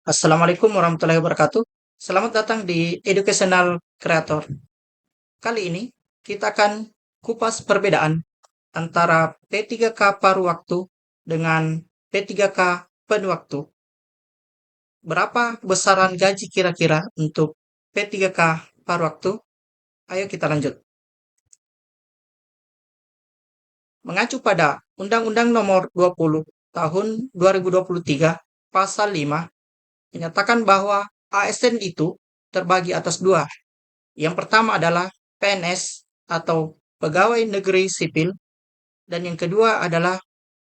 Assalamualaikum warahmatullahi wabarakatuh. Selamat datang di Educational Creator. Kali ini kita akan kupas perbedaan antara P3K paruh waktu dengan P3K penuh waktu. Berapa besaran gaji kira-kira untuk P3K paruh waktu? Ayo kita lanjut. Mengacu pada Undang-Undang Nomor 20 Tahun 2023 Pasal 5 menyatakan bahwa ASN itu terbagi atas dua. Yang pertama adalah PNS atau Pegawai Negeri Sipil, dan yang kedua adalah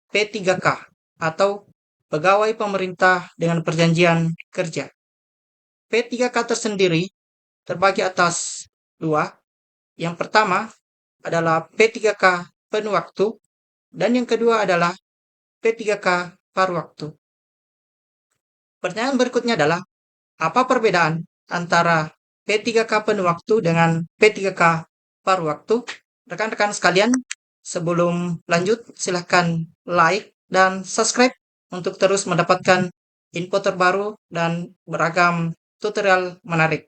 P3K atau Pegawai Pemerintah dengan Perjanjian Kerja. P3K tersendiri terbagi atas dua. Yang pertama adalah P3K penuh waktu, dan yang kedua adalah P3K paruh waktu. Pertanyaan berikutnya adalah, apa perbedaan antara P3K penuh waktu dengan P3K paruh waktu? Rekan-rekan sekalian, sebelum lanjut, silahkan like dan subscribe untuk terus mendapatkan info terbaru dan beragam tutorial menarik.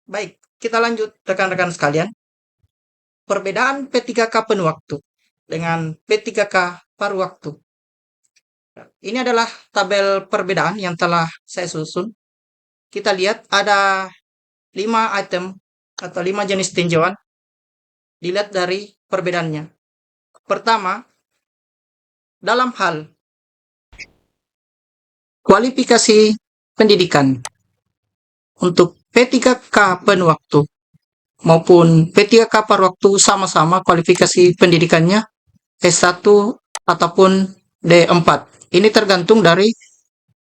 Baik, kita lanjut rekan-rekan sekalian. Perbedaan P3K penuh waktu dengan P3K paruh waktu. Ini adalah tabel perbedaan yang telah saya susun. Kita lihat ada 5 item atau 5 jenis tinjauan. Dilihat dari perbedaannya. Pertama, dalam hal kualifikasi pendidikan. Untuk P3K penuh waktu maupun P3K paruh waktu sama-sama kualifikasi pendidikannya S1 ataupun D4. Ini tergantung dari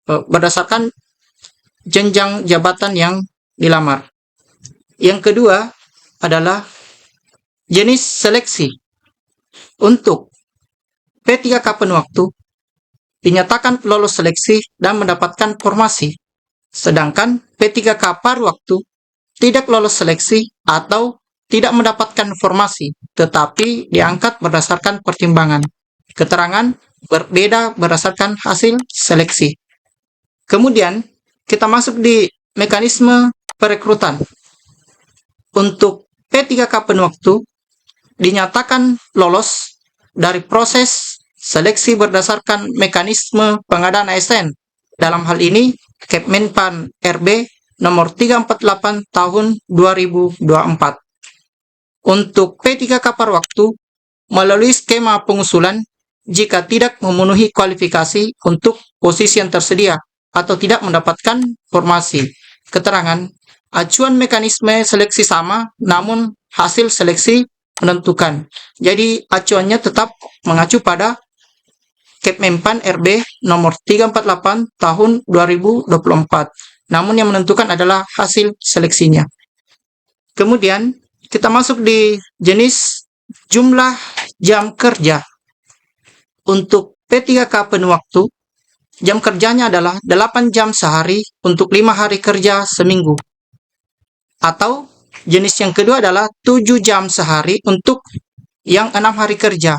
berdasarkan jenjang jabatan yang dilamar. Yang kedua adalah jenis seleksi. Untuk P3K penuh waktu dinyatakan lolos seleksi dan mendapatkan formasi. Sedangkan P3K paruh waktu tidak lolos seleksi atau tidak mendapatkan formasi, tetapi diangkat berdasarkan pertimbangan. Keterangan berbeda berdasarkan hasil seleksi. Kemudian kita masuk di mekanisme perekrutan. Untuk P3K penuh waktu dinyatakan lolos dari proses seleksi berdasarkan mekanisme pengadaan ASN. Dalam hal ini Kepmenpan RB nomor 348 tahun 2024. Untuk P3K paruh waktu melalui skema pengusulan jika tidak memenuhi kualifikasi untuk posisi yang tersedia atau tidak mendapatkan formasi. Keterangan, acuan mekanisme seleksi sama, namun hasil seleksi menentukan. Jadi acuannya tetap mengacu pada Kepmenpan RB nomor 348 tahun 2024. Namun yang menentukan adalah hasil seleksinya. Kemudian kita masuk di jenis jumlah jam kerja. Untuk P3K penuh waktu, jam kerjanya adalah 8 jam sehari untuk 5 hari kerja seminggu. Atau jenis yang kedua adalah 7 jam sehari untuk yang 6 hari kerja.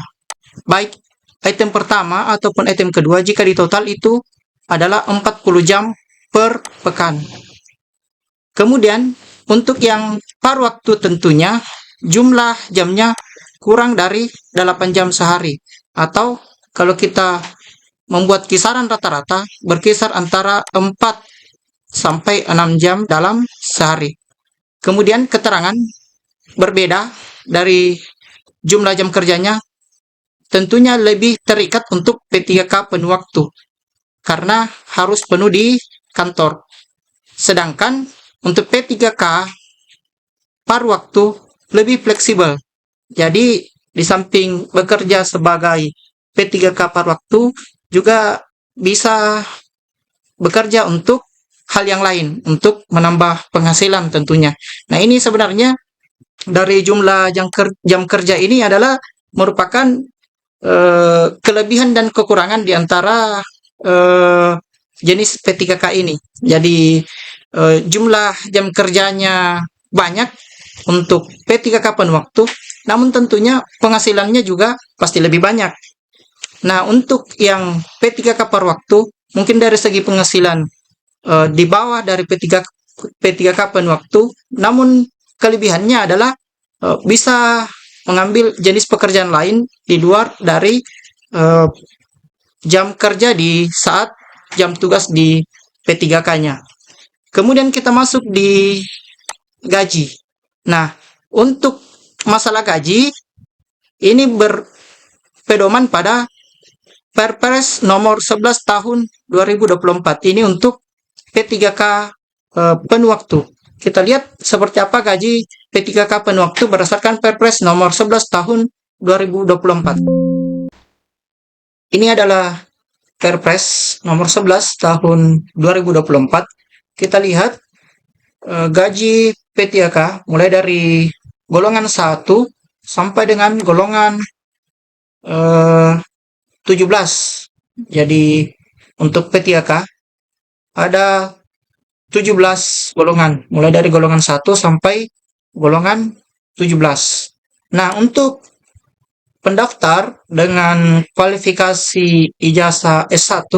Baik item pertama ataupun item kedua, jika ditotal itu adalah 40 jam per pekan. Kemudian untuk yang paruh waktu tentunya jumlah jamnya kurang dari 8 jam sehari, atau kalau kita membuat kisaran rata-rata berkisar antara 4 sampai 6 jam dalam sehari. Kemudian keterangan berbeda dari jumlah jam kerjanya tentunya lebih terikat untuk P3K penuh waktu karena harus penuh di kantor. Sedangkan untuk P3K paruh waktu lebih fleksibel. Jadi di samping bekerja sebagai P3K paruh waktu juga bisa bekerja untuk hal yang lain untuk menambah penghasilan tentunya. Nah, ini sebenarnya dari jumlah jam kerja ini adalah merupakan kelebihan dan kekurangan di antara jenis P3K ini. Jadi jumlah jam kerjanya banyak untuk P3K penuh waktu, namun tentunya penghasilannya juga pasti lebih banyak. Nah, untuk yang P3K paruh waktu mungkin dari segi penghasilan di bawah dari P3K penuh waktu, namun kelebihannya adalah bisa mengambil jenis pekerjaan lain di luar dari jam kerja di saat jam tugas di P3K-nya. Kemudian kita masuk di gaji. Nah, untuk masalah gaji, ini berpedoman pada Perpres nomor 11 tahun 2024. Ini untuk P3K penuh waktu. Kita lihat seperti apa gaji P3K penuh waktu berdasarkan Perpres nomor 11 tahun 2024. Ini adalah Perpres nomor 11 tahun 2024. Kita lihat gaji P3K mulai dari golongan 1 sampai dengan golongan 17. Jadi untuk P3K ada 17 golongan, mulai dari golongan 1 sampai golongan 17. Nah, untuk pendaftar dengan kualifikasi ijazah S1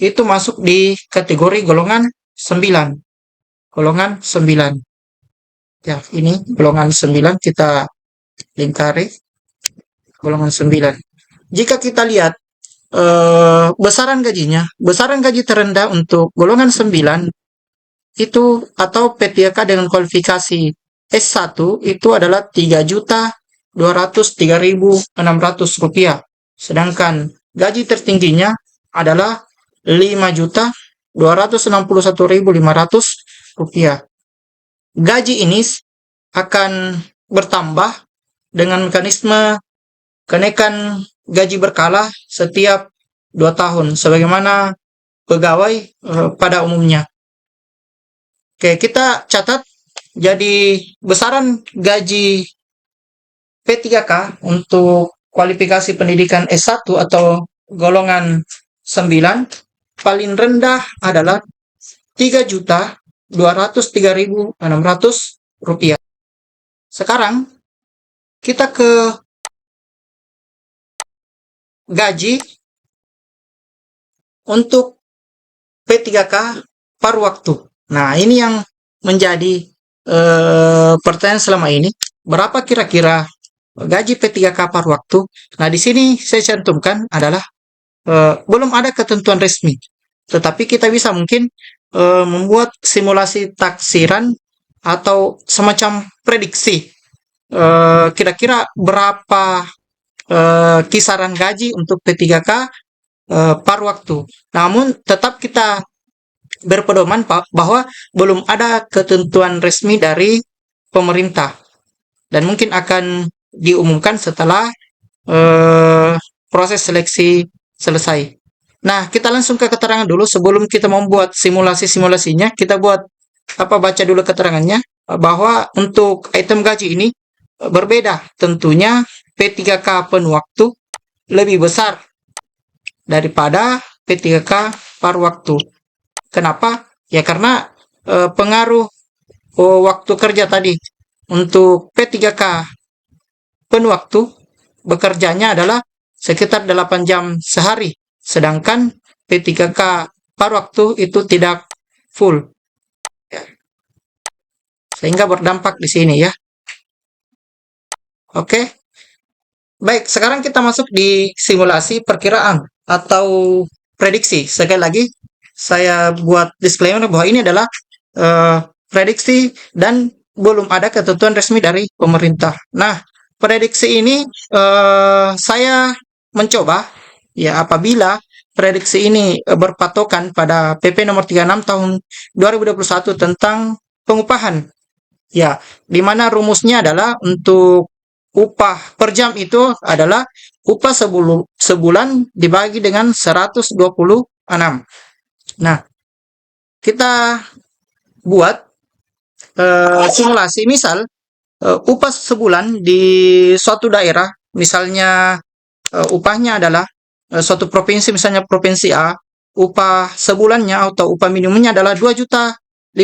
itu masuk di kategori golongan 9. Golongan 9. Ya, ini golongan 9 kita lingkari. Golongan 9. Jika kita lihat besaran gajinya, besaran gaji terendah untuk golongan 9 itu atau P3K dengan kualifikasi S1 itu adalah Rp3.203.600. Sedangkan gaji tertingginya adalah Rp5.261.500. Gaji ini akan bertambah dengan mekanisme kenaikan gaji berkala setiap 2 tahun, sebagaimana pegawai pada umumnya. Oke, kita catat, jadi besaran gaji P3K untuk kualifikasi pendidikan S1 atau golongan 9 paling rendah adalah Rp3.203.600. Sekarang kita ke gaji untuk P3K paruh waktu. Nah, ini yang menjadi pertanyaan selama ini. Berapa kira-kira gaji P3K paruh waktu? Nah, di sini saya cantumkan adalah belum ada ketentuan resmi. Tetapi kita bisa mungkin membuat simulasi taksiran atau semacam prediksi. Kira-kira berapa kisaran gaji untuk P3K paruh waktu. Namun tetap kita berpedoman bahwa belum ada ketentuan resmi dari pemerintah dan mungkin akan diumumkan setelah proses seleksi selesai. Nah, kita langsung ke keterangan dulu sebelum kita membuat simulasinya. Kita baca dulu keterangannya bahwa untuk item gaji ini berbeda. Tentunya P3K penuh waktu lebih besar daripada P3K paruh waktu. Kenapa? Ya karena pengaruh waktu kerja tadi. Untuk P3K penuh waktu bekerjanya adalah sekitar 8 jam sehari. Sedangkan P3K paruh waktu itu tidak full. Ya. Sehingga berdampak di sini ya. Oke. Baik, sekarang kita masuk di simulasi perkiraan atau prediksi. Sekali lagi, saya buat disclaimer bahwa ini adalah prediksi dan belum ada ketentuan resmi dari pemerintah. Nah, prediksi ini saya mencoba, ya apabila prediksi ini berpatokan pada PP nomor 36 tahun 2021 tentang pengupahan. Ya, di mana rumusnya adalah untuk upah per jam itu adalah upah sebulan dibagi dengan 126. Nah, kita buat simulasi. Misal upah sebulan di suatu daerah, misalnya upahnya adalah suatu provinsi, misalnya provinsi A, upah sebulannya atau upah minimumnya adalah 2.500.000.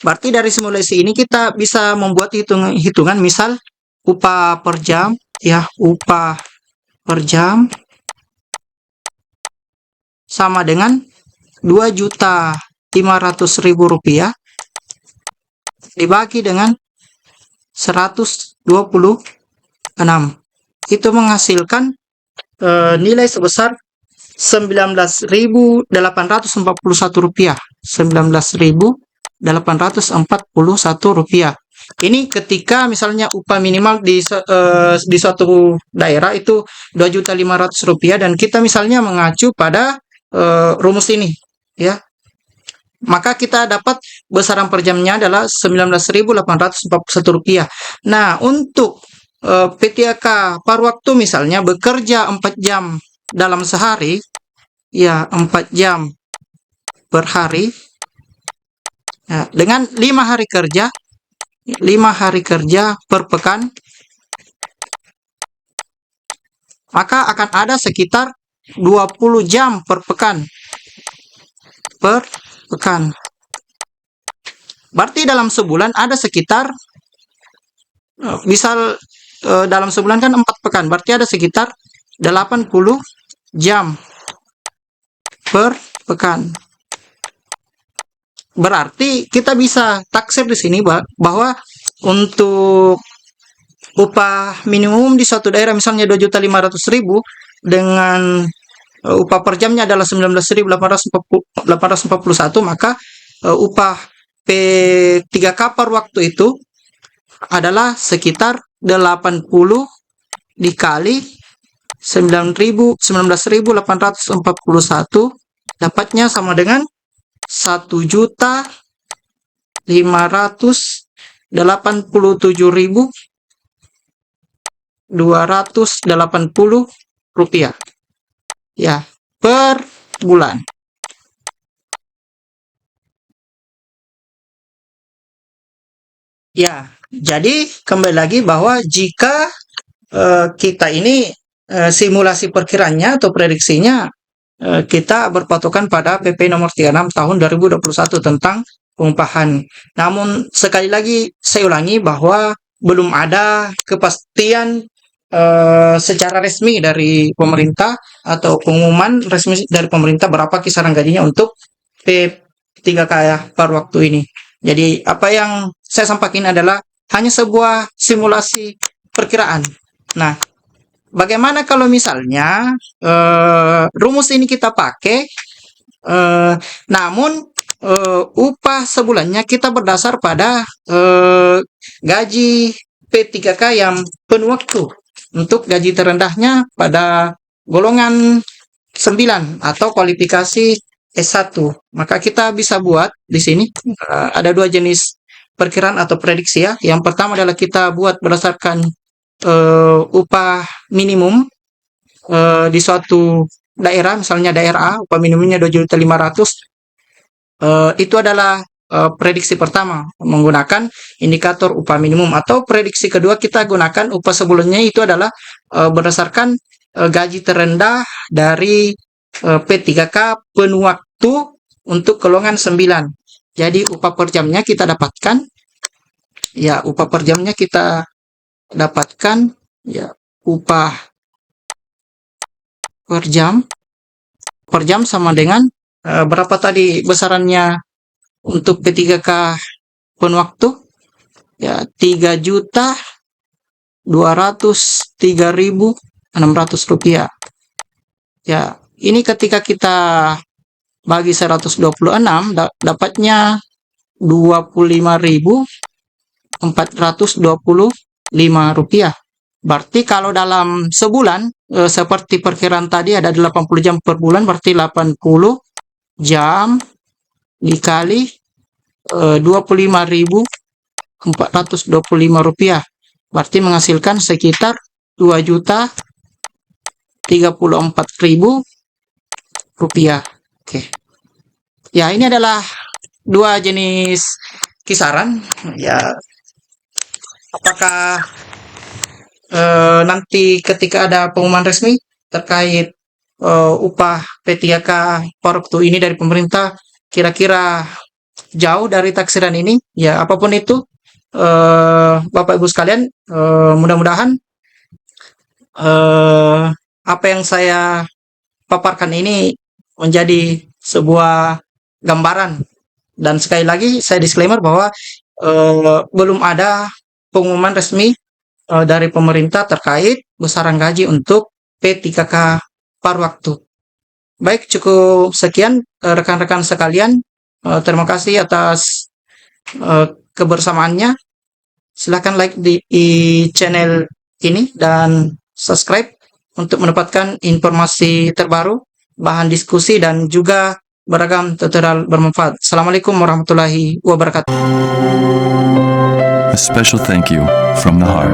Berarti dari simulasi ini kita bisa membuat hitungan misal upah per jam, ya upah per jam sama dengan Rp2.500.000 dibagi dengan 126. Itu menghasilkan nilai sebesar Rp19.841. Rp19.841. Ini ketika misalnya upah minimal di suatu daerah itu Rp2.500.000 dan kita misalnya mengacu pada rumus ini, ya. Maka kita dapat besaran per jamnya adalah Rp19.841. Nah, untuk PTK paruh waktu misalnya bekerja 4 jam dalam sehari, ya 4 jam per hari, ya, dengan 5 hari kerja, 5 hari kerja per pekan, maka akan ada sekitar 20 jam per pekan. Berarti dalam sebulan ada sekitar, misal dalam sebulan kan 4 pekan, berarti ada sekitar 80 jam per pekan. Berarti kita bisa taksir di sini bahwa untuk upah minimum di suatu daerah misalnya Rp2.500.000 dengan upah per jamnya adalah Rp19.841, maka upah P3K per waktu itu adalah sekitar 80 dikali 19.841, dapatnya sama dengan 1.587.280 ya per bulan. Ya, jadi kembali lagi bahwa jika kita ini simulasi perkiraannya atau prediksinya kita berpatokan pada PP nomor 36 tahun 2021 tentang pengupahan. Namun sekali lagi saya ulangi bahwa belum ada kepastian secara resmi dari pemerintah atau pengumuman resmi dari pemerintah berapa kisaran gajinya untuk P3K per waktu ini. Jadi apa yang saya sampaikan adalah hanya sebuah simulasi perkiraan. Nah, bagaimana kalau misalnya rumus ini kita pakai, namun upah sebulannya kita berdasar pada gaji P3K yang penuh waktu. Untuk gaji terendahnya pada golongan 9 atau kualifikasi S1. Maka kita bisa buat di sini ada 2 jenis perkiraan atau prediksi, ya. Yang pertama adalah kita buat berdasarkan upah minimum di suatu daerah, misalnya daerah A, upah minimumnya Rp2.500.000. Itu adalah prediksi pertama menggunakan indikator upah minimum. Atau prediksi kedua kita gunakan upah sebelumnya, itu adalah berdasarkan gaji terendah dari P3K penuh waktu untuk golongan 9. Jadi upah per jamnya kita dapatkan, ya upah per jamnya kita dapatkan, ya upah per jam sama dengan berapa tadi besarannya untuk P3K penuh waktu, ya Rp3.203.600. Ya, ini ketika kita bagi 126 dapatnya Rp25.425. Berarti kalau dalam sebulan seperti perkiraan tadi ada 80 jam per bulan, berarti 80 jam dikali Rp25.425, berarti menghasilkan sekitar Rp2.034.000. Oke. Ya, ini adalah 2 jenis kisaran. Ya, apakah nanti ketika ada pengumuman resmi terkait upah P3K per waktu ini dari pemerintah kira-kira jauh dari taksiran ini, ya apapun itu, Bapak Ibu sekalian, mudah-mudahan apa yang saya paparkan ini menjadi sebuah gambaran. Dan sekali lagi saya disclaimer bahwa belum ada pengumuman resmi dari pemerintah terkait besaran gaji untuk P3K paruh waktu. Baik, cukup sekian rekan-rekan sekalian. Terima kasih atas kebersamaannya. Silahkan like di channel ini dan subscribe untuk mendapatkan informasi terbaru, bahan diskusi, dan juga beragam tutorial bermanfaat. Assalamualaikum warahmatullahi wabarakatuh. A special thank you from the heart.